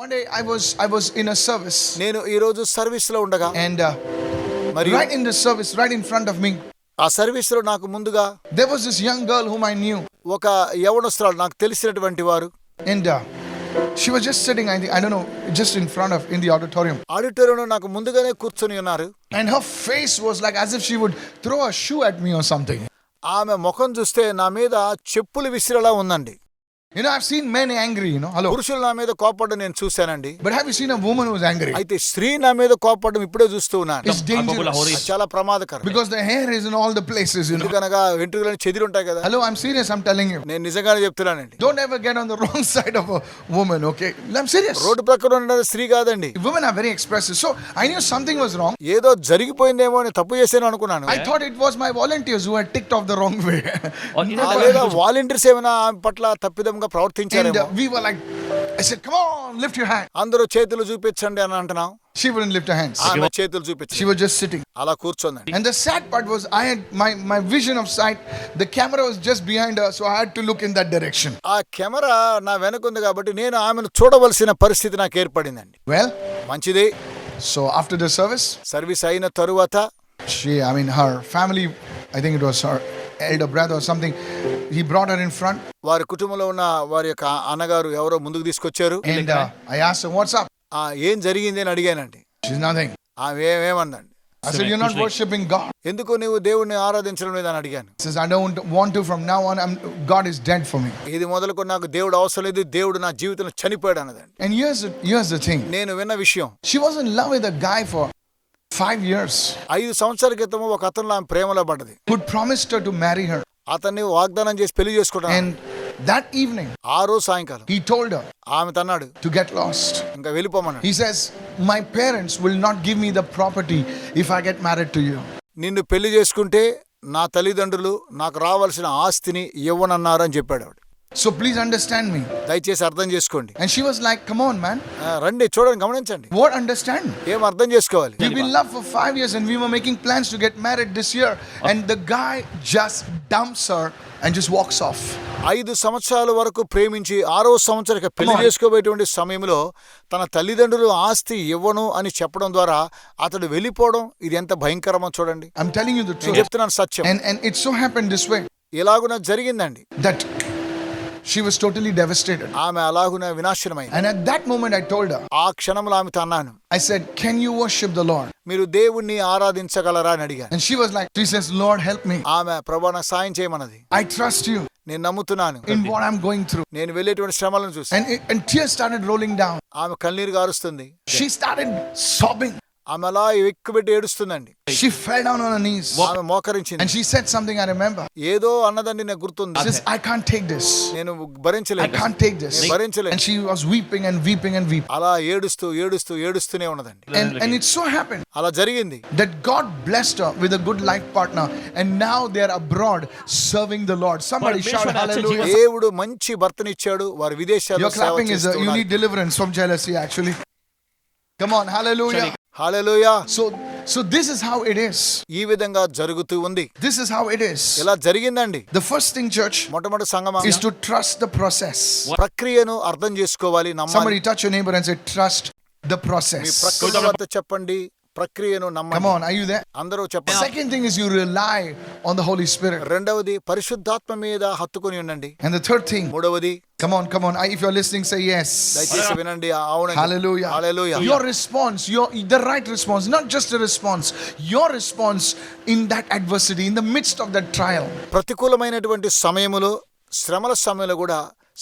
One day I was in a service, నేను ఈ రోజు సర్వీస్ లో ఉండగా and మరియు right in the service, right in front of me, ఆ సర్వీస్ లో నాకు ముందుగా there was this young girl whom I knew, ఒక యవనస్తురాలు నాకు తెలిసినటువంటి వారు and she was just sitting, I don't know, just in front of, in the auditorium, ఆడిటోరియంలో నాకు ముందుగానే కూర్చొని ఉన్నారు. and her face was like as if she would throw a shoe at me or something. ఆమె ముఖం చూస్తే నా మీద చెప్పులు విసిరేలా ఉందండి. You know, I've seen men angry, hello, పురుషులు నా మీద కోపపడడం నేను చూశానండి. but have you seen a woman who is angry? అయితే స్త్రీ నా మీద కోపడడం ఇప్పుడే చూస్తూ ఉన్నాను. It's dangerous అది చాలా ప్రమాదకరం. because the hair is in all the places, ఎందుకనగా వెంట్రుకలు చెదిరి ఉంటాయి కదా. Hello, I'm serious, I'm telling you. నేను నిజంగానే చెప్తున్నానండి. Don't ever get on the wrong side of a woman, okay? I'm serious. Road ప్రక్కన ఉన్న స్త్రీ కాదండి. Women are very expressive. So I knew something was wrong. ఏదో జరిగిపోయిందేమో అని తప్పు చేశాను అనుకున్నాను. I thought it was my volunteers who had ticked off the wrong way. లేదా వాలంటీర్స్ ఏమైనా ఆమె పట్ల తప్పిదంగా And ప్రవర్తించారేమో. we were like, I said, come on, lift your hand. అందరూ చేతులు చూపించండి అని అంటున్నాం. She wouldn't lift her hands. ఆమె చేతులు She చూపించి was just sitting. అలా కూర్చోందండి. And the sad part was I had my vision of sight. The camera was just behind her, so I had to look in that direction. ఆ camera నా వెనకుంది కాబట్టి నేను ఆమెను చూడవలసిన పరిస్థితి నాకు ఏర్పడిందండి. Well, మంచిది. so after the service, service అయిన తరువాత her family, I think it was her elder brother or something, he brought her in front. వారి కుటుంబంలో ఉన్న వారి యొక్క అన్నగారు ఎవరో ముందుకు తీసుకొచ్చారు. And I asked her, what's up? ఏం జరిగింది అని అడిగానండి. She's nothing. ఆమె ఏమందండి. I said, you're not worshiping God. ఎందుకు నీవు దేవుణ్ణి ఆరాధించడం లేదని అడిగాను. She says, I don't want to from now on. God is dead for me. ఇది మొదలుకొని నాకు దేవుడు అవసరం లేదు, దేవుడు నా జీవితంలో చనిపోయాడు అన్నదండి. And here's the thing. నేను విన్న విషయం, She was in love with a guy for 5 years. 5 సంవత్సరాల క్రితం ఒక అతను ఆమె ప్రేమలో పడ్డది. Who'd promised her to marry her. అతన్ని వాగ్దానం చేసి పెళ్లి చేసుకుంటాను. And that evening, ఆ రోజు సాయంకాలం he told her ఆమె తన్నాడు to get lost. ఇంకా వెళ్ళిపోమన్నాడు. He says, my parents will not give me the property if I get married to you. నిన్ను పెళ్లి చేసుకుంటే నా తల్లిదండ్రులు నాకు రావాల్సిన ఆస్తిని ఇవ్వనన్నారు అని చెప్పాడు ఆవిడ. So please understand me. దయచేసి అర్థం చేసుకోండి. And she was like, come on, man. రండి చూడండి, గమనించండి. What understand? ఏం అర్థం చేసుకోవాలి. We've been in love for 5 years and we were making plans to get married this year. And the guy just dumps her and just walks off. 5 సంవత్సరాల వరకు ప్రేమించి 6వ సంవత్సరానికి పెళ్లి చేసుకోబోయేటువంటి సమయంలో తన తల్లిదండ్రులు ఆస్తి ఇవ్వను అని చెప్పడం ద్వారా అతడు వెళ్ళిపోవడం, ఇది ఎంత భయంకరమో చూడండి. I'm telling you the నేను truth. చెప్తున్నాను సత్యం. And it so happened this way. ఇలాగున జరిగిందండి. That she was totally devastated. ఆమె అలాగున వినాశనమైంది. And at that moment I told her, ఆ క్షణంలో ఆమెతో అన్నాను, I said, can you worship the Lord? మీరు దేవుణ్ణి ఆరాధించగలరా అని అడిగాను. And she was like, she says, Lord help me. ఆమె ప్రభువా నాకు సాయం చేయమన్నది. I trust you నేను నమ్ముతున్నాను in what I'm going through. నేను వెళ్ళేటువంటి శ్రమలను చూసి. And tears started rolling down. ఆమె కన్నీరు గారుస్తుంది. She started sobbing. ఆమె అలా ఎక్కుబెట్టి ఏడుస్తుందండి. She fell down on her knees. ఆమె మోకరించింది. And she said something I remember. ఏదో అన్నదండి నాకు గుర్తుంది. She says, I can't take this. నేను I భరించలేను. can't take this. భరించలేను. And she was weeping and weeping and weeping. అలా ఏడుస్తూనే ఉన్నదండి. And it so happened అలా జరిగింది. that God blessed her with a good life partner. And now they're abroad serving the Lord. Somebody shout hallelujah. దేవుడు మంచి భర్తనిచ్చాడు. వారు విదేశాల్లో Your clapping is you need deliverance from jealousy actually. Come on, hallelujah. Hallelujah. So this is how it is. ఈ విధంగా జరుగుతూ ఉంది. This is how it is. ఇలా జరిగిందండి. The first thing, church, మొట్టమొదటి సంగమం is to trust the process. ప్రక్రియను అర్థం చేసుకోవాలి, నమ్మాలి. Somebody touch your neighbor and say, trust the me process. ప్రకృతి చెప్పండి, ప్రక్రియను Come నమ్మండి. on, are you there? అందరూ చెప్పండి. Second thing is you rely on the Holy Spirit. రెండవది పరిశుద్ధాత్మ మీద హత్తుకొని ఉండండి. And the third thing, మూడవది, come on. If you're listening, say yes. దయచేసి వినండి. అవునండి. Hallelujah. Hallelujah. Your response, the right response, not just a response, your response in that adversity, in the midst of that trial. ప్రతికూలమైనటువంటి సమయములో, శ్రమల సమయంలో కూడా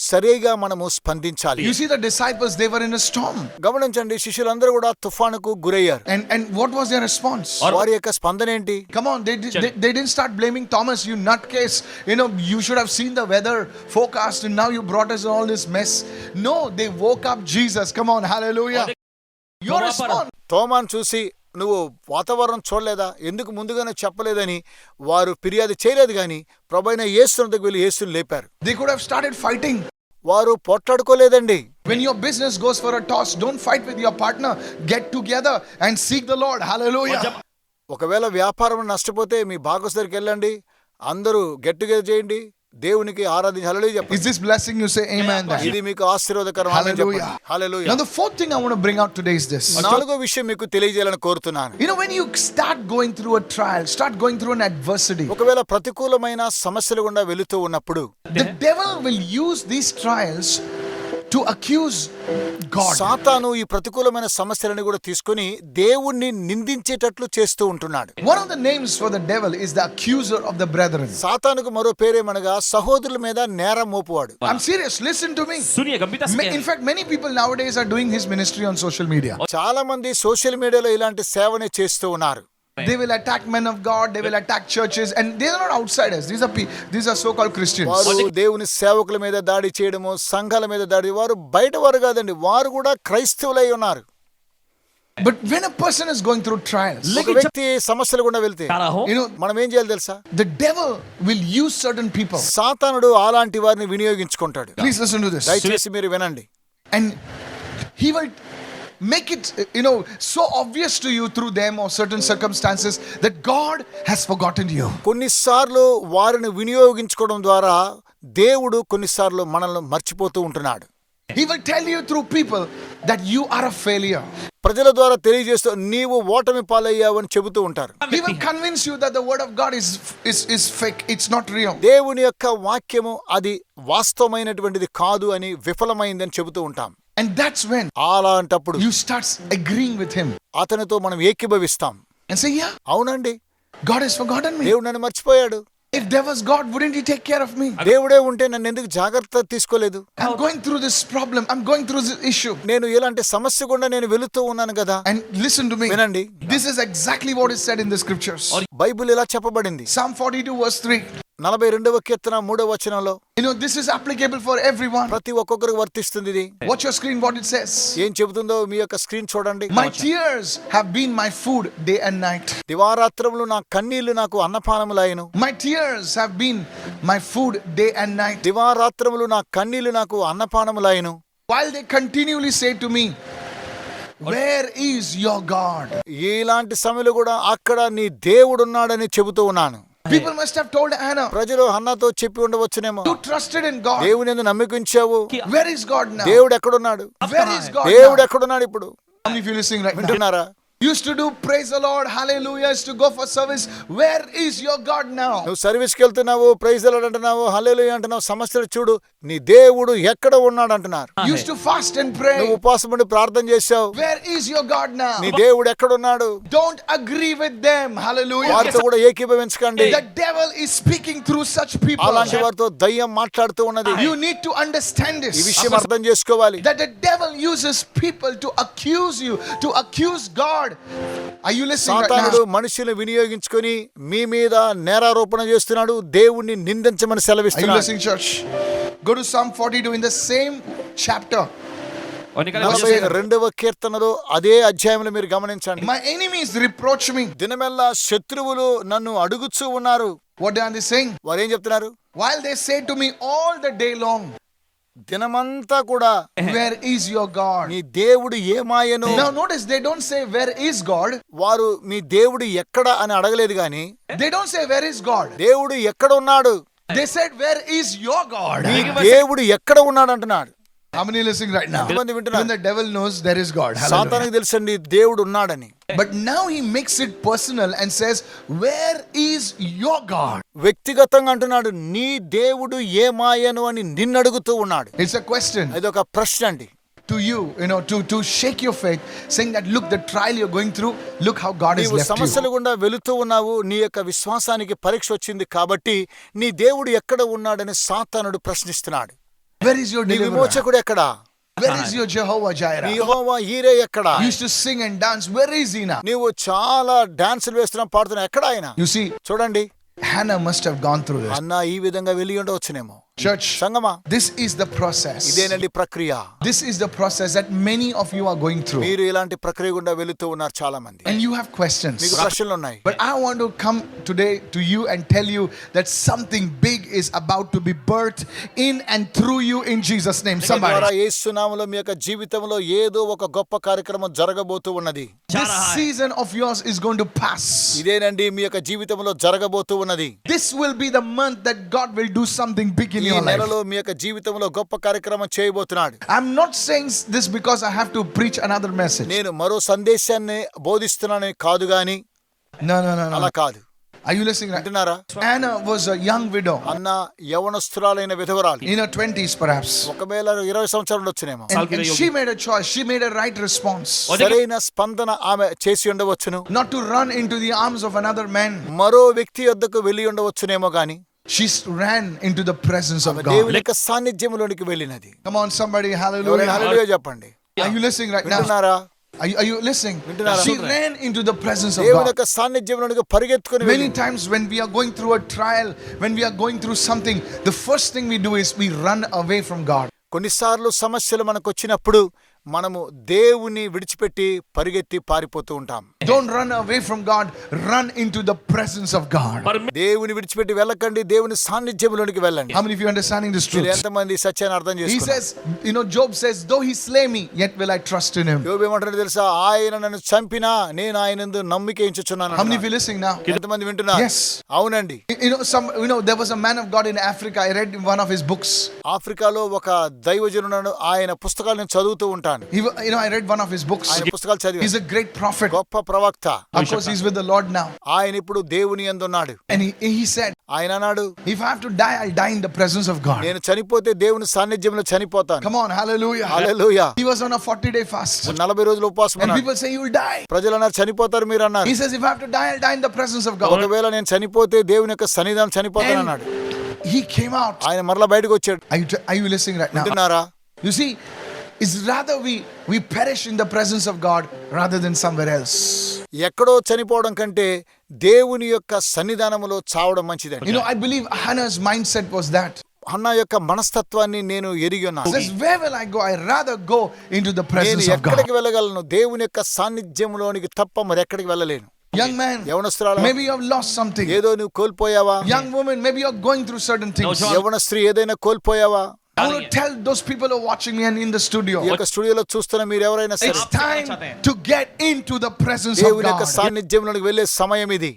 సరిగా మనము స్పందించాలి. You see the disciples, they were in a storm. గమనించండి, శిష్యులందరూ కూడా తుఫానుకు గురయ్యారు. And what was their response? వారి యొక్క స్పందన ఏంటి? Come on, they didn't start blaming Thomas, you nutcase. You should have seen the weather forecast and now you brought us all this mess. No, they woke up Jesus. Come on, hallelujah. Your response. తోమాను చూసి నువ్వు వాతావరణం చూడలేదా, ఎందుకు ముందుగానే చెప్పలేదని వారు ఫిర్యాదు చేయలేదు. కానీ ప్రభువైన యేసు దగ్గరికి వెళ్ళి యేసుని లేపారు. They could have started fighting. వారు పోట్లాడుకోలేదండి. When your business goes for a toss, don't fight with your partner. Get together and seek the Lord. Hallelujah. ఒకవేళ వ్యాపారం నష్టపోతే మీ భాగస్వామికి వెళ్ళండి, అందరూ గెట్ టుగెదర్ చేయండి, దేవునికి ఆరాధన హల్లెలూయా చెప్పండి. Is this blessing? You say amen. then. ఇది మీకు ఆశీర్వాదకరం ఆమేన్ చెప్పండి. Hallelujah. Hallelujah. Now the fourth thing I want to bring out today is this. నాలుగో విషయం మీకు తెలియజేయాలని కోరుతున్నాను. You know, when you start going through a trial, start going through an adversity, ఒకవేళ ప్రతికూలమైన సమస్యలు గుండా వెళుతూ ఉన్నప్పుడు the devil will use these trials to accuse God. సాతాను ఈ ప్రతికూలమైన సమస్యలను కూడా తీసుకొని దేవుణ్ణి నిందించేటట్లు చేస్తూ ఉంటున్నాడు. One of the names for the devil is the accuser of the brethren. సాతానుకు మరో పేరేమనగా సహోదరుల మీద నేరం మోపువాడు. I'm serious, listen to me. सुनिए गंभीरता से In fact, many people nowadays are doing his ministry on social media. చాలా మంది సోషల్ మీడియాలో ఇలాంటి సేవనే చేస్తూ ఉన్నారు. They will attack men of God, they will attack churches, and they are not outsiders. These are so-called Christians. వారు దేవుని సేవకుల మీద దాడి చేయడము, సంఘాల మీద దాడి, వారు బయట వారు కాదండి, వారు కూడా క్రైస్తవులై ఉన్నారు. But when a person is going through trials, ఒక వ్యక్తి సమస్యలు గుండా వెళ్తే you know, మనం ఏం చేయాలి తెలుసా? the devil will use certain people. సాతానుడు అలాంటి వారిని వినియోగించుకుంటాడు. Please listen to this. దయచేసి మీరు వినండి. And he will make it, you know, so obvious to you through them or certain circumstances that God has forgotten you. కొన్నిసార్లు వారిని వినియోగించుకోవడం ద్వారా దేవుడు కొన్నిసార్లు మనల్ని మర్చిపోతూ ఉంటున్నాడు. He will tell you through people that you are a failure. ప్రజల ద్వారా తెలియజేస్తూ నీవు ఓటమి పాలయ్యావని చెబుతూ ఉంటారు. He will convince you that the word of God is fake. It's not real. దేవుని యొక్క వాక్యము అది వాస్తవమైనటువంటిది కాదు అని విఫలమైందని చెబుతూ ఉంటాం. And that's when అలాంటప్పుడు you start agreeing with him అతనితో మనం ఏకీభవిస్తాం. and say, yeah, అవునండి, God has forgotten me. దేవుడు నన్ను మర్చిపోయాడు. If there was God, wouldn't he take care of me? దేవుడే ఉంటే నన్ను ఎందుకు జాగ్రత్త తీసుకోలేదు? I'm going through this problem. I'm going through this issue. నేను ఇలాంటి సమస్య గుండా నేను వెళుతూ ఉన్నాను కదా. And listen to me. వినండి, This is exactly what is said in the scriptures. Bible ఇలా చెప్పబడింది. Psalm 42 verse 3. 42వ కీర్తన 3వ వచనంలో You know, this is applicable for everyone. ప్రతి ఒక్కొక్కరికి వర్తిస్తుంది ఇది. Watch your screen, what it says. ఏం చెబుతుందో మీ యొక్క స్క్రీన్ చూడండి. My tears have been my food day and night. దివారాత్రములు నా కన్నీళ్లు నాకు అన్నపానములాయెను. My tears have been my food day and night. దివారాత్రములు నా కన్నీళ్లు నాకు అన్నపానములాయెను. While they continually say to me, where is your God? ఇలాంటి సమయంలో కూడా అక్కడ నీ దేవుడున్నాడని చెబుతూ ఉన్నాను. People must have told Hannah, ప్రజలు హన్నాతో చెప్పి ఉండవచ్చునేమో, you trusted in God. దేవుని యందు నమ్మికించావు, Where is God now? దేవుడు ఎక్కడున్నాడు? Where is God దేవుడు now? ఎక్కడున్నాడు ఇప్పుడు? How many of you listening right now? వింటున్నారా? Used to do praise the Lord, hallelujah, used to go for service. Where is your God now? నువ్వు సర్వీస్కి వెళ్తున్నావు, praise the lord అంటున్నావు, హల్లెలూయా అంటున్నావు, సమస్యలు చూడు, నీ దేవుడు ఎక్కడ ఉన్నాడు అంటున్నారు. Used to fast and pray. నువ్వు ఉపవాసం ఉండి ప్రార్థన చేశావు, Where is your God now? నీ దేవుడు ఎక్కడ ఉన్నాడు? Don't agree with them, hallelujah. వారితో కూడా ఏకీభవించకండి. The devil is speaking through such people. అలాంటి వారితో దయ్యం మాట్లాడుతూ ఉన్నది. You need to understand ఈ this, విషయం అర్థం చేసుకోవాలి. that the devil uses people to accuse you, to accuse God. Are you listening right సాతానుడు now? మనుషులను వినియోగించుకొని మీ మీద నేరారోపణ చేస్తున్నాడు, దేవుణ్ణి నిందించమని Are you సెలవిస్తున్నాడు. listening, church? Go to Psalm 42 in the same chapter. और निकल के 42వ కీర్తనలో అదే అధ్యాయంలో మీరు గమనించండి. My enemies reproach me. దినమెల్లా శత్రువులు నన్ను అడుగుచూ ఉన్నారు. What are they saying? వారు ఏం చెప్తున్నారు? While they say to me all the day long, దినమంతా కూడా where is your God? నీ దేవుడు ఏమాయను. Now notice, they don't say where is God. వారు మీ దేవుడు ఎక్కడ అని అడగలేదు గాని, They don't say where is God. దేవుడు ఎక్కడ ఉన్నాడు, They said where is your God? నీ దేవుడు ఎక్కడ ఉన్నాడు అంటున్నాడు. How many listening right now? ఎంతమంది వింటున్నారు? Even the devil knows there is God. Hallelujah. సాతానుకు తెలుసండి దేవుడు ఉన్నాడని. But now he makes it personal and says, where is your God? వ్యక్తిగతంగా అంటున్నాడు, నీ దేవుడు ఏమాయను అని నిన్ను అడుగుతూ ఉన్నాడు. It's a question అదొక ప్రశ్న అండి. to you, to shake your faith, saying that look, the trial you're going through, look how God has నీవు left you. సమస్యల గుండా వెళుతూ ఉన్నావు, నీ యొక్క విశ్వాసానికి పరీక్ష వచ్చింది కాబట్టి నీ దేవుడు ఎక్కడ ఉన్నాడని సాతానుడు ప్రశ్నిస్తున్నాడు. Where is your నీ deliverer? విమోచకుడు ఎక్కడ? Where is your Jehovah నీ Jireh? యెహోవా ఈరే ఎక్కడ? You used to sing and dance. Where is he now? నీవు చాలా డాన్సులు వేస్తున్నావు, పాడుతున్నావు, ఎక్కడ ఆయన? You see, చూడండి, Hannah must have gone through this. అన్న ఈ విధంగా వెళ్ళి ఉండవచ్చునేమో. Church, సంగమా, this is the process. ఇదేనండి ప్రక్రియ. This is the process that many of you are going through. మీరు ఇలాంటి ప్రక్రియ గుండా వెళుతూ ఉన్నారు చాలా మంది. And you have questions. మీకు ప్రశ్నలు ఉన్నాయి. But I want to come today to you and tell you that something big is about to be birthed in and through you in Jesus' name. ద్వారా Somebody. యేసు నామములో మీ యొక్క జీవితంలో ఏదో ఒక గొప్ప కార్యక్రమం జరగబోతూ ఉన్నది. This season of yours is going to pass. ఇదేనండి మీ యొక్క జీవితంలో జరగబోతూ ఉన్నది. This will be the month that God will do something big in ఈ your life. నెలలో మీ యొక్క జీవితంలో గొప్ప కార్యక్రమం చేయబోతున్నాడు. I'm not saying this because I have to preach another message. నేను మరో సందేశాన్ని బోధిస్తున్నానని కాదు గాని, No. అలా కాదు. Are you listening right? వింటున్నారా? Anna was a young widow. అన్న యవనస్తురాలైన విధవరాలు. In her 20s perhaps. ఒకవేళ 20 సంవత్సరాలు ఉండొచ్చునేమో. And she made a choice. She made a right response. సరైన స్పందన ఆమె చేసి ఉండవచ్చును. Not to run into the arms of another man. మరో వ్యక్తి వద్దకు వెళ్ళి ఉండవచ్చునేమో గాని She ran into the presence of God. దేవుని యొక్క సాన్నిధ్యంలోనికి వెళ్ళినది. Come on somebody, ఎవరైనా hallelujah. హల్లెలూయా చెప్పండి. Are you listening right now? వింటున్నారా? Are you listening? వింటున్నారా? She ran into the presence of దేవుని God. యొక్క సాన్నిధ్యంలోనికి పరిగెత్తుకొని Many వెళ్ళింది. times when we are going through a trial, when we are going through something, the first thing we do is we run away from God. కొన్నిసార్లు సమస్యలు మనకు వచ్చినప్పుడు మనము దేవుని విడిచిపెట్టి పరిగెత్తి పారిపోతూ ఉంటాం. Don't run away from God, run into the presence of God. దేవుని విడిచిపెట్టి వెళ్ళకండి, దేవుని సాన్నిధ్యంలోనికి వెళ్ళండి. How many of you are understanding this మీరు truth? ఎంతమంది సత్యాన్ని అర్థం He చేసుకున్నారు? says, Job says, though he slay me, yet will I trust in him. యోబు ఏమంటాడో తెలుసా? ఆయన నన్ను చంపినా నేను ఆయనందు నమ్మిక ఉంచుచున్నాను How many of అన్నాడు. you listening now? ఎంతమంది వింటున్నారు? Yes. అవునండి. There was a man of God in Africa. I read one of his books. ఆఫ్రికాలో ఒక దైవజనుడు, ఆయన పుస్తకాలు నేను చదువుతూ ఉంటాను. I read one of his books. ఆయన పుస్తకాలు చదివి He's a great prophet. గొప్ప ప్రవక్త. Of course, he's with the Lord now. ఆయన ఇప్పుడు దేవుని యందు ఉన్నాడు. And he said, ఆయన అన్నాడు, if I have to die, I'll die in the presence of God. నేను చనిపోతే దేవుని సాన్నిధ్యంలో చనిపోతాను. Come on, hallelujah. Hallelujah. He was on a 40-day fast. 40 రోజులు ఉపవాసం And ఉన్నాడు. people say, you will die. ప్రజలు అన్నారు చనిపోతారు మీరు అన్నారు. He says, if I have to die, I'll die in the presence of God. ఒకవేళ నేను చనిపోతే దేవుని యొక్క సన్నిధానం చనిపోతాను అన్నాడు. He came out. ఆయన మరలా బయటకు వచ్చాడు. Are you listening right now? వింటున్నారా? You see, it's rather we perish in the presence of God rather than somewhere else. ఎక్కడో చనిపోవడం కంటే దేవుని యొక్క సన్నిధానములో చావడం మంచిదండి. I believe Hannah's mindset was that. Hannah యొక్క మనస్తత్వాన్ని నేను ఎరిగి ఉన్నాను. Says, where will I go? I'd rather go into the నేను presence of God. ఎక్కడికి వెళ్ళగలను? దేవుని యొక్క సాన్నిధ్యంలోనికి తప్ప మరి ఎక్కడికి వెళ్ళలేను. Young man, యవనస్తురాలు, maybe you have lost something. ఏదో నువ్వు కోల్పోయావా? Young woman, maybe you're going through certain things. యవన స్త్రీ ఏదైనా కోల్పోయావా? I want to tell those people who are watching me and in the studio, ఈ యొక్క స్టూడియోలో చూస్తున్న మీరు ఎవరైనా సరే, it's time to get into the presence of దేవుని యొక్క God. సాన్నిధ్యంలోకి వెళ్ళే సమయం ఇది.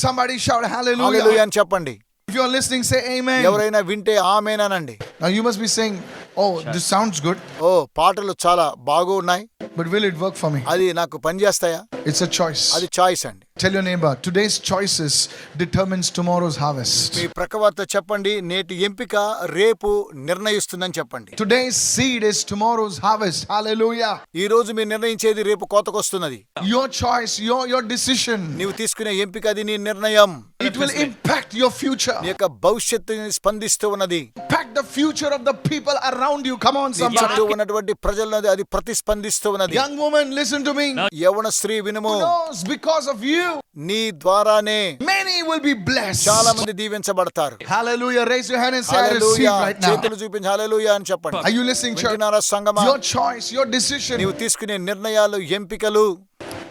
Somebody shout హల్లెలూయా hallelujah. అని చెప్పండి. If you are listening, say amen. ఎవరైనా వింటే ఆమేననండి. Now you must be saying, oh, this sounds good, ఓ పాటలు చాలా బాగున్నాయి, but will it work for me? అది నాకు పనిచేస్తాయా? It's a choice. అది చాయిస్ అండి. Tell your neighbor, today's choices determines tomorrow's harvest. మీ ప్రక్కవార్త చెప్పండి, నేటి ఎంపిక రేపు నిర్ణయిస్తుందని చెప్పండి. Today's seed is tomorrow's harvest. Hallelujah. ఈ రోజు మీరు నిర్ణయించేది రేపు కోతకొస్తున్నది. Your choice, your decision. నీవు తీసుకునే ఎంపిక, అది నీ నిర్ణయం. It will impact your future. నీ యొక్క భవిష్యత్తుని స్పందిస్తూ ఉన్నది. Impact the future of the people around you. Come on, నీ చుట్టూ somebody. ఉన్నటువంటి ప్రజలది అది ప్రతిస్పందిస్తూ ఉన్నది. Young woman, listen to me. యవన స్త్రీ వినుము, Who knows, because of you, నీ ద్వారానే many will be blessed. చాలా మంది దీవించబడతారు. Hallelujah. Raise your hand and say, I receive hallelujah. right now. చేతులు చూపించి హల్లెలూయా అని చెప్పండి. Are you listening, church? వింటున్నారా సంగమా? Your choice, your decision, నీవు తీసుకునే నిర్ణయాలు, ఎంపికలు,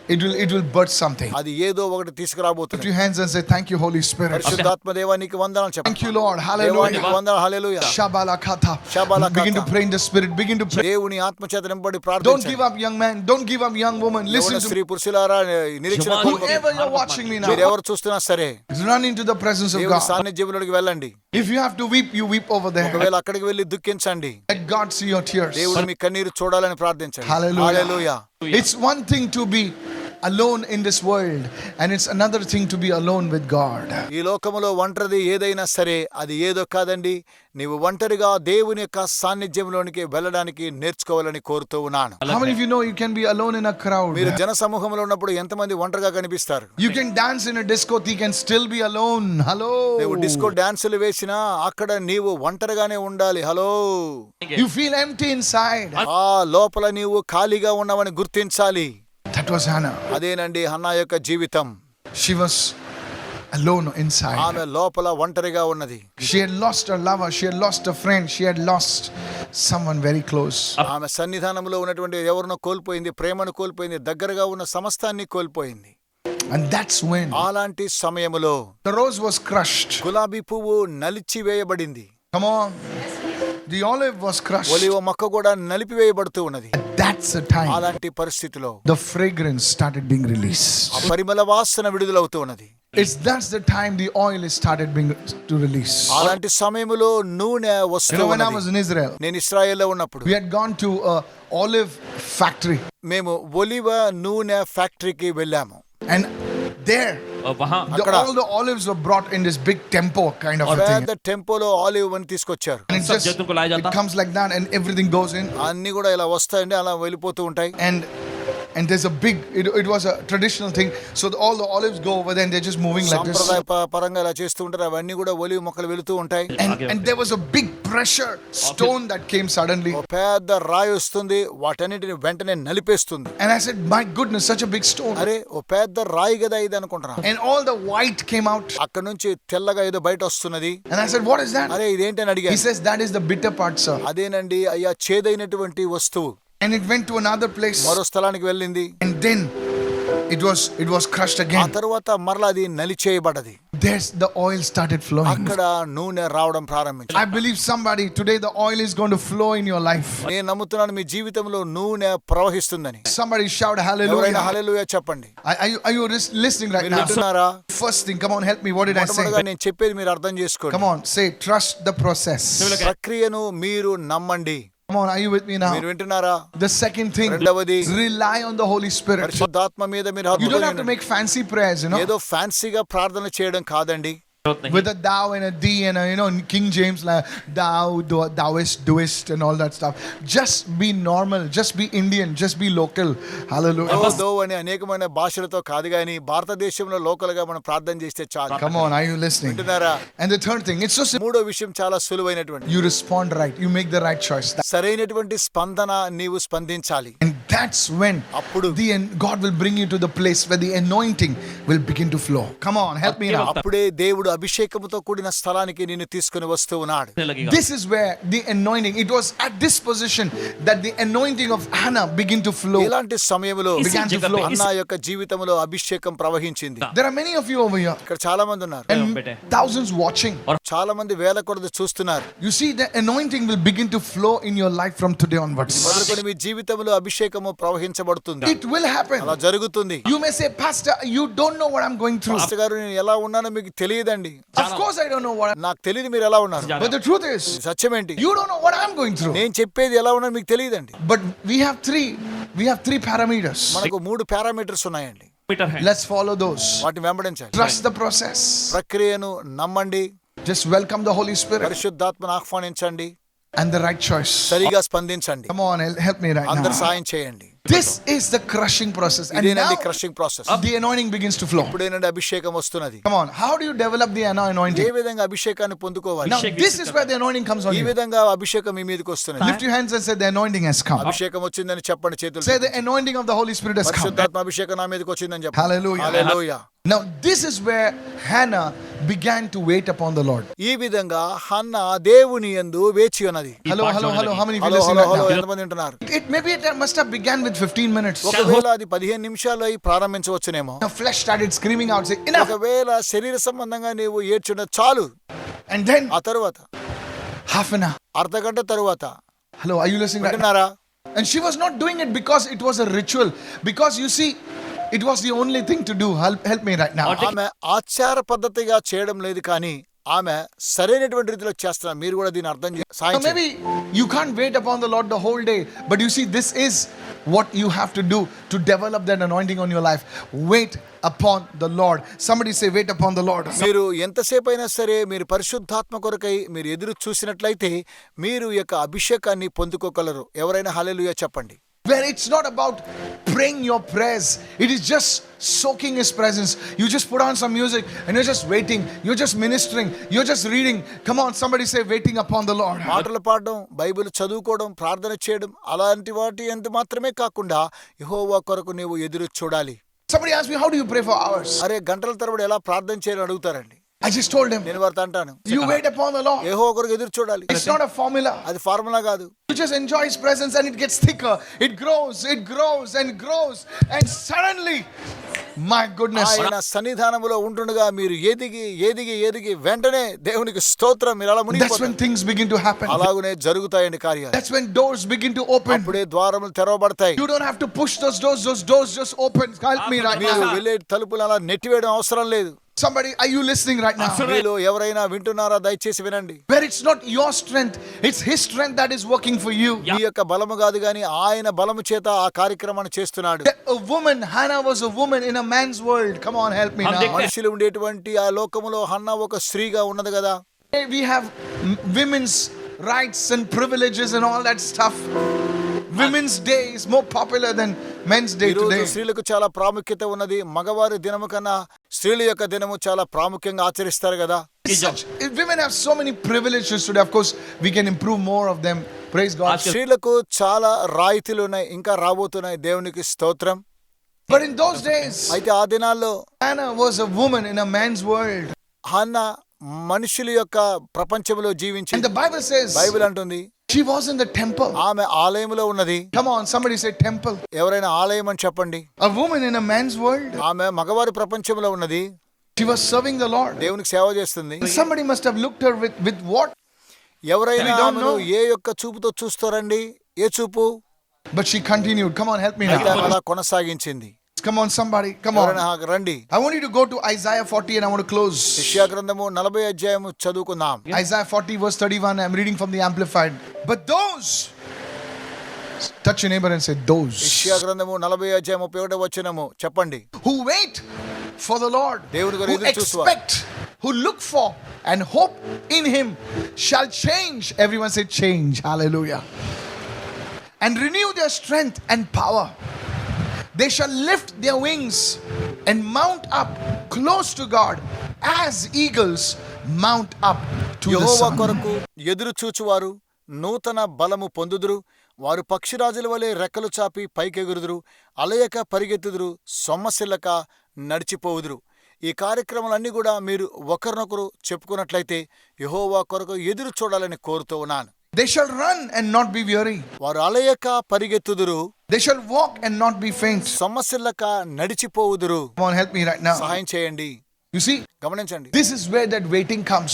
it will birth something. అది ఏదో ఒకటి Lift తీసుకురాబోతుంది. your hands and say, thank you, Holy Spirit. పరిశుద్ధాత్మ దేవా నీకు వందనాలు చెప్పండి. Thank you, Lord. దేవా Hallelujah. నీకు వందనాలు. హల్లెలూయా. Shabalakata. Shabalakata. Begin to pray in the Spirit. Begin to pray. దేవుని ఆత్మ చేత నింపబడి Don't ప్రార్థించండి. give up, young man. Don't give up, young woman. Listen యవన to స్త్రీ పురుషులారా, నిరీక్షణ whoever you're watching me మీరు now. ఎవరు చూస్తున్నా సరే, Run into the presence of దేవుని God. సాన్నిధ్యంలోకి వెళ్ళండి. If you have to weep, you weep over there. ఒకవేళ అక్కడికి వెళ్ళి దుఃఖించండి. Let God see your tears. దేవుడు మీ కన్నీరు చూడాలని ప్రార్థించండి. Hallelujah. Hallelujah. It's one thing to be alone in this world, and it's another thing to be alone with God. ఈ లోకములో ఒంటరిది ఏదైనా సరే అది ఏదో కాదండి. నీవు ఒంటరిగా దేవుని యొక్క సాన్నిధ్యంలోనికి వెళ్ళడానికి నేర్చుకోవాలని కోరుతూ ఉన్నాను. How many of you know you can be alone in a crowd? మీరు జన సమూహంలో ఉన్నప్పుడు ఎంతమంది ఒంటరిగా కనిపిస్తారు? You can dance in a discotheque and still be alone. Hello. నువ్వు డిస్కో డాన్సులు వేసినా అక్కడ నీవు ఒంటరిగానే ఉండాలి. Hello. You feel empty inside. ఆ లోపల నీవు ఖాళీగా ఉన్నావని గుర్తించాలి. That was Hannah. అదేనండి హన్నా యొక్క జీవితం. She was alone inside. ఆమె లోపల ఒంటరిగా ఉన్నది. She had lost her lover, she had lost a friend, she had lost someone very close. ఆమె సన్నిధానంలో ఉన్నటువంటి ఎవరినో కోల్పోయింది, ప్రేమను కోల్పోయింది, దగ్గరగా ఉన్న సమస్తాన్ని కోల్పోయింది. And that's when అలాంటి సమయములో the rose was crushed. గులాబీ పువ్వు నలిచివేయబడింది. Come on. The olive was crushed. ఒలివ మొక్క కూడా నలిపివేయబడుతూ ఉన్నది. That's the time అలాంటి పరిస్థితిలో the fragrance started being released. ఆ పరిమళ వాసన విడుదలవుతూ ఉన్నది. That's the time the oil is started being to release. అలాంటి సమయములో నూనె వస్తూ When I ఉన్నది. was in Israel, నేను ఇశ్రాయేల్లో ఉన్నప్పుడు we had gone to a olive factory, మేము ఒలివ నూనె ఫ్యాక్టరీకి వెళ్ళాము. and there वहाँ all the olives were brought in this big tempo kind of a thing. పెద్ద టెంపోలో ఆలివ్ అని తీసుకొచ్చారు. And सब जैतून को लाया जाता। it comes like that and everything goes in. అన్ని కూడా ఇలా వస్తాయండి, అలా వెళ్ళిపోతూ ఉంటాయి. And there's a big, it was a traditional thing. So all the olives go over there and they're just moving like this. సంప్రదాయ పరంగా ఇలా చేస్తూ ఉంటారు. అవన్నీ కూడా ఒలివ్ మొక్కలు వెళుతూ ఉంటాయి. And there was a big pressure stone that came suddenly. ఒక పెద్ద రాయి వస్తుంది, వాటన్నిటిని వెంటనే నలిపేస్తుంది. And I said, my goodness, such a big stone. అరే ఓ పెద్ద రాయి కదా ఇది అనుకుంటున్నాను. And all the white came out. అక్కడ నుంచి తెల్లగా ఏదో బయట వస్తున్నది. And I said, what is that? అరే ఇదేంటి అని He అడిగాను. says, that is the bitter part, sir. అదేనండి అయ్యా చేదైనటువంటి వస్తువు. And it went to another place. మరో స్థలానికి వెళ్ళింది. And then it was crushed ఆ again. తర్వాత మరలా అది నలిచేయబడ్డది. There's the oil started flowing. అక్కడ నూనె రావడం ప్రారంభించింది. I believe somebody today the oil is going to flow in your life. నేను నమ్ముతున్నాను మీ జీవితంలో nూనె ప్రవహిస్తుందని. Somebody shout ఎవరైనా hallelujah. హల్లెలూయా చెప్పండి. Are you listening right మీరు now? వింటున్నారా? First thing, come on, help me. What did I say? మొట్టమొదటిగా నేను చెప్పేది మీరు అర్థం చేసుకోండి. Come on, say trust the process. ప్రక్రియను మీరు నమ్మండి. Come on, are you with me now? మీరు వింటున్నారా? The second thing, రెండవది rely on the Holy Spirit. పరిశుద్ధాత్మ మీద మీరు You don't have to హత్తుకోండి. make fancy prayers, you know, ఏదో ఫ్యాన్సీగా ప్రార్థన చేయడం కాదండి. with a thou and a thee and a, you know, King James like thouest, doest and all that stuff. Just be normal, just be Indian, just be local. Hallelujah. దో అని అనేకమైన భాషలతో కాదు గాని భారతదేశంలో లోకల్ గా మనం ప్రార్థన చేస్తే చాలు. Come on, are you listening? వింటున్నారా? And the third thing, it's so simple. మూడో విషయం చాలా సులువైనటువంటి. You respond right, you make the right choice. సరైనటువంటి స్పందన నీవు స్పందించాలి. And that's when అప్పుడు God will bring you to the place where the anointing will begin to flow. Come on, help me now. అప్పుడే దేవుడు అభిషేకముతో కూడిన స్థలానికి నిన్ను తీసుకుని వస్తూ ఉన్నాడు. This is where the anointing, it was at this position that the anointing of Hannah began to flow. ఇలాంటి సమయంలో Began to flow. అన్నా యొక్క జీవితంలో అభిషేకం ప్రవహించింది. There are many of you over here ఇక్కడ చాలా మంది ఉన్నారు. and thousands watching. చాలా మంది వేల కొలది చూస్తున్నారు. You see, the anointing will begin to flow in your life from today onwards. మొదలుకొని మీ జీవితంలో అభిషేకము ప్రవహించబడుతుంది. It will happen. అలా జరుగుతుంది. You may say, Pastor, you don't know what I'm going through. Pastor గారు నేను ఎలా ఉన్నానో మీకు తెలియదండి. Of course I don't know what నాకు తెలియదు మీరు ఎలా ఉన్నారు. but the truth is, సత్యమేంటి? you don't know what I'm going through. నేను చెప్పేది ఎలా ఉన్నానో మీకు తెలియదండి. But we have three parameters. మనకు 3 పారామీటర్స్ ఉన్నాయండి. मीटर है। Let's follow those. వాటిని వెంబడించాలి. Trust the process. ప్రక్రియను నమ్మండి. Just welcome the Holy Spirit పరిశుద్ధాత్మను ఆహ్వానించండి. and the right choice. సరిగా స్పందించండి. Come on, help me right అందరు now. సాయం చేయండి. This is the crushing process. And now ఇదేనండి crushing process. the anointing begins to flow. ఇప్పుడేనండి అభిషేకం వస్తున్నది. Come on, how do you develop the A anointing? విధంగా అభిషేకాన్ని పొందుకోవాలి? Now, this is where the anointing comes on ఈ you. విధంగా అభిషేకం మీ మీదకి వస్తున్నది. Lift your hands and say, the anointing has come. అభిషేకం వచ్చిందని చెప్పండి చేతులు. Say, the anointing of the Holy Spirit has come. పరిశుద్ధాత్మ అభిషేకం నా మీదకి వచ్చిందని చెప్పండి. Hallelujah. Hallelujah. Now, this is where Hannah began to wait upon the Lord. ఈ విధంగా హన్నా దేవుని యందు వేచి ఉన్నది. Hello, how many of you hello listening hello right hello now? ఎంతమంది వింటున్నారు? It must have began with 15 minutes. ఒకవేళ అది 15 నిమిషాలు అయి ప్రారంభించవచ్చునేమో. The flesh started screaming out, say, enough. ఒకవేళ శరీర సంబంధంగా నీవు ఏడ్చున్న చాలు. And then, ఆ తరువాత half an hour. అర్ధగంట తరువాత Hello, are you listening right now? వింటున్నారా? And she was not doing it because it was a ritual. Because you see, it was the only thing to do. Help me right now. ఆమె ఆచార పద్ధతిగా చేయడం లేదు కానీ ఆమె సరైనటువంటి రీతిలో చేస్తున్నారు. మీరు కూడా దీన్ని అర్థం So సాయం చేయండి. maybe you can't wait upon the Lord the whole day. But you see, this is what you have to do to develop that anointing on your life. Wait upon the Lord. Somebody say, wait upon the Lord. మీరు ఎంతసేపు అయినా సరే మీరు పరిశుద్ధాత్మ కొరకై మీరు ఎదురు చూసినట్లయితే మీరు ఈ యొక్క అభిషేకాన్ని పొందుకోగలరు. ఎవరైనా హల్లెలూయా చెప్పండి. Where it's not about praying your prayers, it is just soaking His presence. You just put on some music and you're just waiting. You're just ministering. You're just reading. Come on, somebody say, waiting upon the Lord. మాటలు పాడడం, Bible చదువుకోవడం, ప్రార్థన చేయడం అలాంటి వాటి ఎంత మాత్రమే కాకుండా యెహోవా కొరకు నీవు ఎదురు చూడాలి. Somebody asked me, how do you pray for hours? అరే గంటల తరబడి ఎలా ప్రార్థన చేయాలని అడుగుతారండి. I just told him, నేను వారితో అంటాను, you wait upon the Lord. యెహోవా కొరకు ఎదురు చూడాలి. It's not a formula. అది ఫార్ములా కాదు. You just enjoy his presence and it gets thicker. It grows and grows. And suddenly, my goodness. ఆయన సన్నిధానములో ఉంటుండగా మీరు ఎదిగి వెంటనే దేవునికి స్తోత్రం మీరు అలా That's when మునిగిపోతారు. things begin to happen. అలాగునే జరుగుతాయండి కార్యాలు. That's when doors begin to open. అప్పుడే ద్వారములు తెరవబడతాయి. You don't have to push those doors just open. Help me right మీరు now. వెళ్ళే తలుపులు అలా నెట్టివేయడం అవసరం లేదు. Somebody, are you listening right now? మీలో ఎవరైనా వింటున్నారా దయచేసి వినండి. Where it's not your strength, it's his strength that is working for you. మీ యొక్క బలము కాదు గాని ఆయన బలము చేత ఆ కార్యక్రమాన్ని చేస్తున్నాడు. A woman, Hannah was a woman in a man's world. Come on, help me now. మనుషులు ఉండేటువంటి ఆ లోకములో హన్నా ఒక స్త్రీగా ఉన్నది కదా. We have women's rights and privileges and all that stuff. Women's Day is more popular than Men's Day ఈరోజు today. స్త్రీలకు చాలా ప్రాముఖ్యత ఉన్నది. మగవారి దినము కన్నా స్త్రీల యొక్క దినము చాలా ప్రాముఖ్యంగా ఆచరిస్తారు కదా. Women have so many privileges today. Of course, we can improve more of them. Praise God. స్త్రీలకు చాలా రాయితీలు ఉన్నాయి, ఇంకా రాబోతున్నాయి. దేవునికి స్తోత్రం. But in those days, అయితే ఆ దినాల్లో Hannah was a woman in a man's world. Hannah మనుషుల యొక్క ప్రపంచంలో జీవించి, And the Bible says Bible అంటుంది she was in the temple. ఆమె ఆలయములో ఉన్నది. Come on, somebody say temple. ఎవరైనా ఆలయం అని చెప్పండి. A woman in a man's world. ఆమె మగవారి ప్రపంచంలో ఉన్నది. She was serving the Lord. దేవునికి సేవ చేస్తుంది. Somebody must have looked her with what? ఎవరైనా We don't ఆమెను know. ఏ యొక్క చూపుతో చూస్తారండి? ఏ చూపు? But she continued. Come on, help me అయితే now. అలా కొనసాగించింది. Come on, somebody. Come ఎవరైనా on. రండి. I want you to go to Isaiah 40 and I want to close. యెషయా గ్రంథము 40 అధ్యాయము చదువుకుందాం. Isaiah 40 verse 31. I'm reading from the Amplified. But those, touch your neighbor and say those, యెషయా గ్రంథము 40 అధ్యాయం 31 వచనము చెప్పండి. who wait for the Lord, దేవుని కొరకు who ఎదురు చూస్తువారు. expect, who look for and hope in him shall change. Everyone say change. Hallelujah. And renew their strength and power. They shall lift their wings and mount up close to God as eagles mount up to the Jehovah sun. కొరకు ఎదురు చూచువారు నూతన బలము పొందుదురు. వారు పక్షిరాజుల వలె రెక్కలు చాపి పైకెగురుదురు. అలయక పరిగెత్తుదురు, సొమ్మసిల్లక నడిచిపోవుదురు. ఈ కార్యక్రమాలన్నీ కూడా మీరు ఒకరినొకరు చెప్పుకున్నట్లయితే యెహోవా కొరకు ఎదురు చూడాలని కోరుతూ ఉన్నాను. They shall run and not be weary. వారు అలయక పరిగెత్తుదురు, They shall walk and not be faint. సొమ్మసిల్లక నడిచిపోవుదురు. Come on, help me right now. సహాయం చేయండి. You see, గమనించండి. this is where that waiting comes.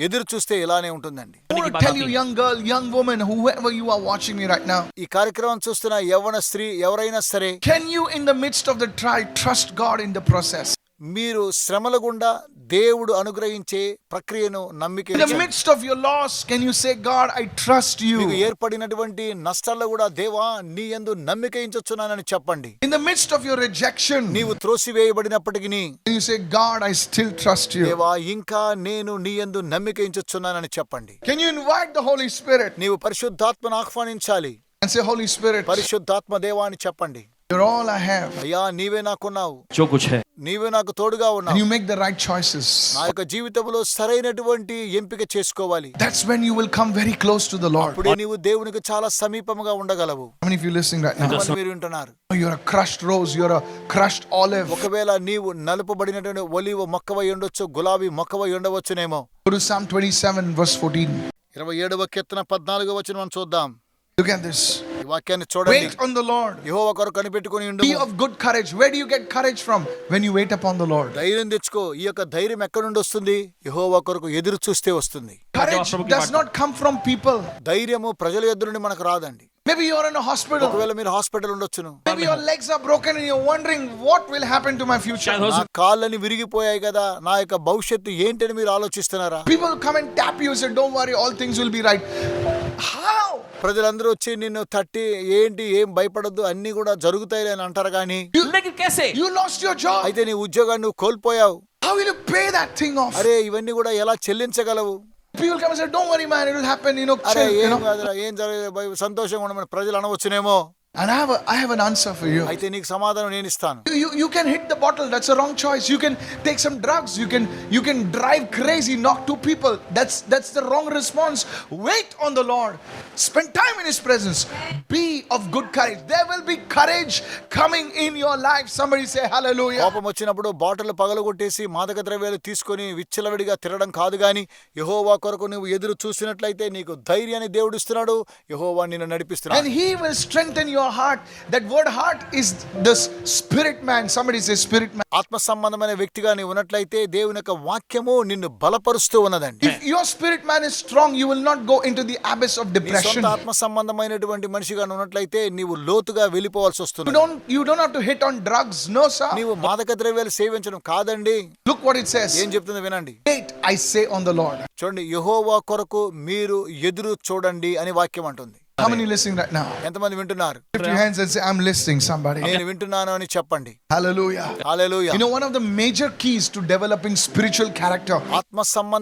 ఎదురు చూస్తే ఇలానే ఉంటుందండి. I want to tell you, young girl, young woman, whoever you are watching me right now, ఈ కార్యక్రమం చూస్తున్న యవ్వన స్త్రీ ఎవరైనా సరే, can you in the midst of the trial trust God in the process? మీరు శ్రమల గుండా దేవుడు అనుగ్రహించే ప్రక్రియను నమ్మిక In the midst of your loss, can you say, God, I trust మీకు you? ఏర్పడినటువంటి నష్టాల్లో కూడా దేవా నీ యందు నమ్మిక ఉంచుచున్నానని చెప్పండి. In the midst of your rejection, నీవు త్రోసివేయబడినప్పటికీ can you say, God, I still trust you? దేవా ఇంకా నేను నీ యందు నమ్మిక ఉంచుచున్నానని చెప్పండి. Can you invite the Holy Spirit నీవు పరిశుద్ధాత్మను ఆహ్వానించాలి. and say, Holy Spirit, పరిశుద్ధాత్మ దేవా అని చెప్పండి. you're all I have. అయ్యా నీవే నాకున్నావు, जो कुछ है నీవే నాకు తోడుగా And ఉన్నావు. you make the right choices. నా యొక్క జీవితంలో సరైనటువంటి ఎంపిక చేసుకోవాలి. That's when you will come very close to the Lord. అప్పుడే నీవు దేవునికి చాలా సమీపముగా ఉండగలవు. How many of you listening right now? ఎంతమంది మీరు వింటున్నారు? You're a crushed rose, you're a crushed olive. ఒకవేళ నీవు నలుపబడినటువంటి ఒలివ మొక్కవై ఉండొచ్చు, గులాబీ మొక్కవై ఉండవచ్చునేమో. Go to Psalm 27 verse 14. 27వ కీర్తన 14వ వచనం మనం చూద్దాం. Look at this. ఈ వాక్యాన్ని చూడండి. Wait on the Lord. యెహోవా కొరకు కనిపెట్టుకొని ఉండు. Be of good courage. Where do you get courage from? When you wait upon the Lord. ధైర్యం తెచ్చుకో. ఈ యొక్క ధైర్యం ఎక్కడి నుండి వస్తుంది? యెహోవా కొరకు ఎదురు చూస్తే వస్తుంది. Courage does not come from people. ధైర్యము ప్రజల ఎదురు నుండి మనకు రాదండి. Maybe you're in a hospital. ఒకవేళ మీరు hospital ఉండొచ్చును. Maybe your legs are broken and you're wondering what will happen to my future. నా కాళ్ళని విరిగిపోయాయి కదా, నా యొక్క భవిష్యత్తు ఏంటని మీరు ఆలోచిస్తున్నారా? People come and tap you and say, don't worry, all things will be right. How? ప్రజలందరూ వచ్చి నిన్ను తట్టి ఏంటి ఏం భయపడద్దు అన్ని కూడా జరుగుతాయి అని అంటారు కానీ, लेकिन कैसे You lost your job. అయితే నీ ఉద్యోగాన్ని నువ్వు కోల్పోయావు. How will you pay that thing off? అరే ఇవన్నీ కూడా ఎలా చెల్లించగలవు? People come and say, don't worry man, it will happen, అరే chill, ఏం కాదురా, ఏం జరగదు, సంతోషంగా ఉండమని ప్రజలు అనవచ్చునేమో. And I have an answer for you. అయితే నీకు సమాధానం నేను ఇస్తాను. You can hit the bottle. That's a wrong choice. You can take some drugs. You can drive crazy, knock two people. That's the wrong response. Wait on the Lord. Spend time in His presence. Be of good courage. There will be courage coming in your life. Somebody say hallelujah. కోపం వచ్చినప్పుడు bottle పగలగొట్టేసి మాదక ద్రవ్యాలు తీసుకొని విచ్చలవిడిగా తిరగడం కాదు గాని యెహోవా కొరకు నువ్వు ఎదురు చూసినట్లయితే నీకు ధైర్యాన్ని దేవుడు ఇస్తున్నాడు. యెహోవా నిన్ను నడిపిస్తున్నాడు. And He will strengthen your heart. That word heart is the spirit man. Somebody say spirit man. ఆత్మ సంబంధమైన వ్యక్తిగా నీవు ఉన్నట్లయితే దేవుని యొక్క వాక్యము నిన్ను బలపరుస్తూ ఉన్నదండి. If your spirit man is strong, you will not go into the abyss of నీ depression. సొంత ఆత్మ సంబంధమైనటువంటి మనిషిగా ఉన్నట్లయితే నీవు లోతుగా వెళ్ళిపోవాల్సి వస్తుంది. You don't have to hit on drugs. No, sir. నీవు మాదక ద్రవ్యాలు సేవించడం కాదండి. Look what it says. ఏం చెప్తుందో వినండి. Wait, I say on the Lord. చూడండి, యెహోవా కొరకు మీరు ఎదురు చూడండి అని వాక్యం అంటుంది. How many listening right now? ఎంతమంది వింటున్నారు? Lift your hands and say, I'm listening, somebody. నేను వింటున్నాను అని చెప్పండి. Hallelujah. Hallelujah. You know, one of the major keys to developing spiritual character, ఆత్మ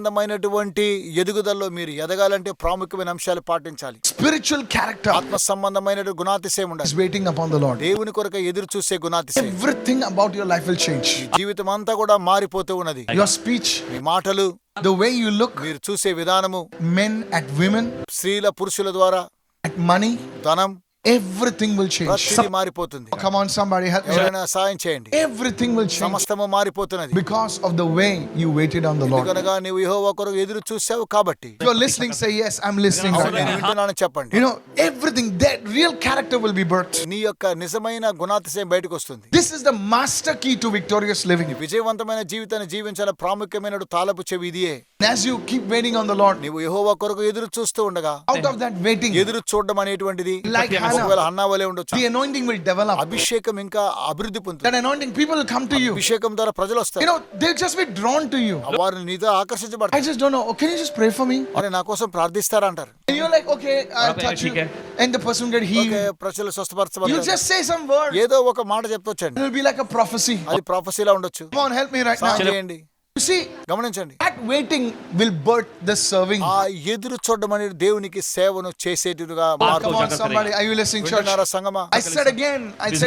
సంబంధమైనటువంటి ఎదుగుదలలో మీరు ఎదగాలంటే ప్రాముఖ్యమైన అంశాలు పాటించాలి. spiritual character ఆత్మ సంబంధమైన గుణాతిశయం ఉండాలి. is waiting upon the Lord. దేవుని కొరకు ఎదురు చూసే గుణాతిశయం. Everything about your life will change. జీవితం అంతా కూడా మారిపోతూ ఉన్నది. Your speech, మీ మాటలు, the way you look, మీరు చూసే విధానము, men at women, స్త్రీల పురుషుల ద్వారా, at money, ధనం, everything will change. ప్రతిదీ మారిపోతుంది. Come on, somebody help me. ఎవరైనా సాయం చేయండి. Everything will change సమస్తము మారిపోతున్నది. because of the way you waited on the Lord. ఎందుకనగా నీవు యెహోవా కొరకు ఎదురు చూసావు కాబట్టి. If you're listening, say yes, I'm listening అవును, right నేను now. వింటున్నాను చెప్పండి. You know, everything, that real character will be birthed. నీ యొక్క నిజమైన గుణాతిశయం బయటకు వస్తుంది. This is the master key to victorious living. విజయవంతమైన జీవితాన్ని జీవించాల ప్రాముఖ్యమైన తాళపు చెవి ఇదియే. And as you keep waiting on the Lord, నీవు యెహోవా కొరకు ఎదురు చూస్తూ ఉండగా out of that waiting, ఎదురు చూడడం అనేటువంటిది like ఒకవేళ Hannah, హన్నా వలె ఉండొచ్చు. the anointing will develop. అభిషేకం ఇంకా అభివృద్ధి పొందుతుంది. That anointing, people will come to you. అభిషేకం ద్వారా ప్రజలు You వస్తారు. know, they'll just be drawn to you. వారు నీతో I ఆకర్షించబడతారు. just don't know. Oh, can you just pray for me? అరే నా కోసం ప్రార్థిస్తారా అంటారు. And you're like, okay, I'll touch you. And the person get okay, healed. ప్రజలు You స్వస్థపరచబడతారు. just say some word. ఏదో ఒక మాట చెప్పొచ్చండి. It will be like a prophecy. అది ప్రొఫెసీలా ఉండొచ్చు. Come on, help me right సాయం now. చేయండి. You see, గమనించండి. that waiting will birth the serving. ఆ ఎదురు చూడడం అనేది దేవునికి సేవను చేసేటిదిగా Come మారుతుంది. on, somebody. Are you listening, church? వింటున్నారా సంగమా? I said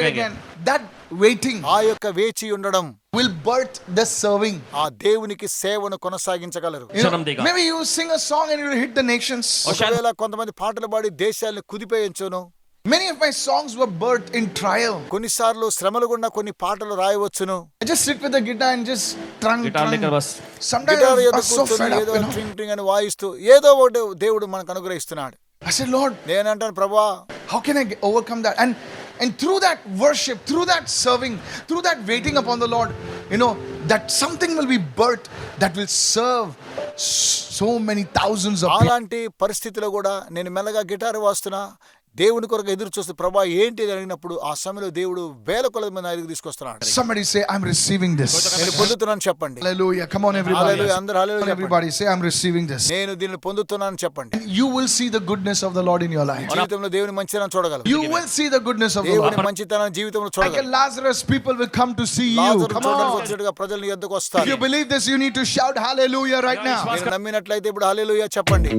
again, that waiting ఆ యొక్క వేచి ఉండడం will birth the serving. ఆ దేవునికి సేవను కొనసాగించగలరు. You know, Shanam dega. maybe you sing a song and you hit the nations. ఒకవేళ కొంతమంది పాటలు పాడి దేశాలను కుదిపేయించును. Many of my songs were birthed in trial. కొన్నిసార్లు శ్రమలు గుండా కొన్ని పాటలు రాయవచ్చును. I just sit with the guitar and just trunk. Guitar లేక బస్ Sometimes గిటార్ I ఎదురు was so fed కూర్చొని up, ఏదో you know. ట్రింగ్ ట్రింగ్ అని వాయిస్తూ ఏదో ఒకటి దేవుడు మనకు అనుగ్రహిస్తున్నాడు. I said, Lord, నేనంటాను ప్రభా, how can I overcome that? And through that worship, through that serving, through that waiting upon the Lord, you know, that something will be birthed that will serve so many thousands of people. అలాంటి పరిస్థితిలో కూడా నేను మెల్లగా guitar వాస్తున్నా, దేవుని కొరకు ఎదురు చూస్తే ప్రభా ఏంటి అని అడిగినప్పుడు ఆ సమయంలో దేవుడు వేల కొలది మంది దగ్గరికి తీసుకొస్తున్నాడు. Somebody say, I'm receiving this. నేను పొందుతున్నాను చెప్పండి. Hallelujah. Come on, everybody. హల్లెలూయా, అందరూ హల్లెలూయా చెప్పండి. Everybody say, I'm receiving this. నేను దీన్ని పొందుతున్నాను చెప్పండి. You will see the goodness of the Lord in your life. జీవితంలో దేవుని మంచితనం చూడగలరు. You will see the goodness of the దేవుని Lord. మంచితనం జీవితంలో Like చూడగలరు. a Lazarus, people will come to see you. Lazarus Come చూడడానికి on. వచ్చినట్టుగా ప్రజలు నీ యొద్దకు If వస్తారు. you believe this, you need to shout hallelujah right now. మీరు నమ్మినట్లయితే ఇప్పుడు హల్లెలూయా చెప్పండి.